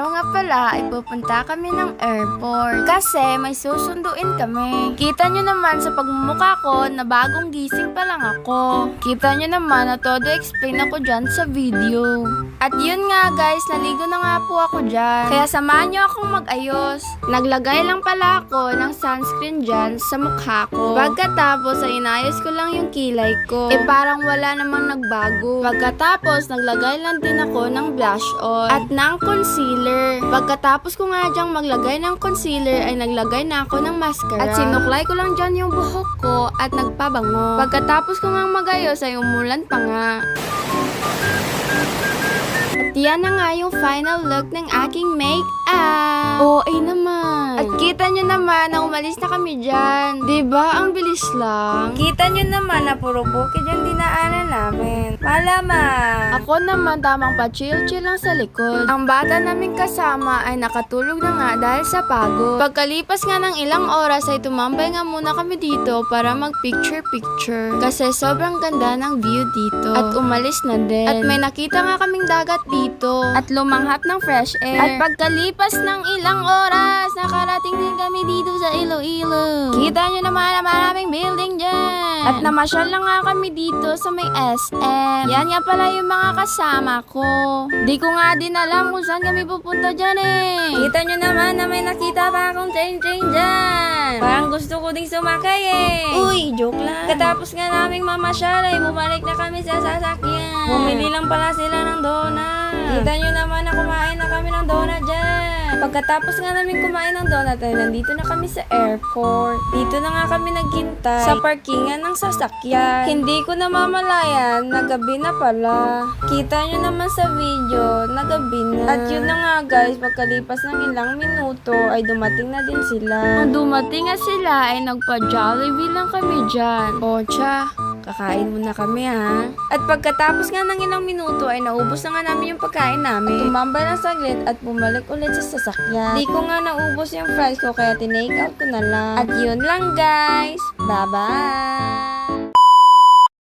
araw nga pala ay pupunta kami ng airport kasi may susunduin kami. Kita nyo naman sa pagmumukha ko na bagong gising pa lang ako. Kita nyo naman na todo explain ako dyan sa video. At yun nga guys, naligo na nga po ako dyan. Kaya samahan nyo akong mag-ayos. Naglagay lang pala ako ng sunscreen dyan sa mukha ko. Pagkatapos ay inayos ko lang yung kilay ko. Parang wala namang nagbago. Pagkatapos naglagay lang din ako ng blush on at ng concealer. Pagkatapos ko nga dyang maglagay ng concealer ay naglagay na ako ng mascara. At sinuklay ko lang dyan yung buhok ko at nagpabango. Pagkatapos ko nga magayos ay umulan pa nga. At yan na nga yung final look ng aking make-up. Ay naman. At kita nyo naman na umalis na kami dyan. Diba? Ang bilis lang. Kita nyo naman na puro bukid yung dinaanan namin. Malaman. Ako naman tamang pa-chill-chill lang sa likod. Ang bata namin kasama ay nakatulog na nga dahil sa pagod. Pagkalipas nga ng ilang oras ay tumambay nga muna kami dito para mag-picture-picture. Kasi sobrang ganda ng view dito. At umalis na din. At may nakita nga kaming dagat dito. At lumanghap ng fresh air. At pagkalipas ng ilang oras, nakarating din kami dito sa Iloilo. Kita nyo naman na maraming building dyan. At namasyal lang nga kami dito sa may SM. Yan nga pala yung mga kasama ko. Di ko nga din alam kung saan kami pupunta dyan eh. Kita nyo naman na may nakita pa akong train dyan. Parang gusto ko ding sumakay eh. Uy, joke lang. Katapos nga naming mamasyal ay bumalik na kami sa sasakyan. Bumili lang pala sila ng donut. Kita nyo naman na kumain na kami ng donut dyan. Pagkatapos nga namin kumain ng donut ay nandito na kami sa airport. Dito na nga kami naghintay sa parkingan ng sasakyan. Hindi ko namamalayan na gabi na pala. Kita nyo naman sa video na gabi na. At yun na nga guys, pagkalipas ng ilang minuto ay dumating na din sila. Nung dumating nga sila ay nagpa-Jollibee lang kami dyan. Tsa, kakain muna kami ha. At pagkatapos nga ng ilang minuto ay naubos na nga namin yung pagkain namin. Tumambay lang saglit at bumalik ulit sa sasakyan. Di ko nga naubos yung fries ko kaya tinake out ko na lang. At yun lang guys. Bye-bye!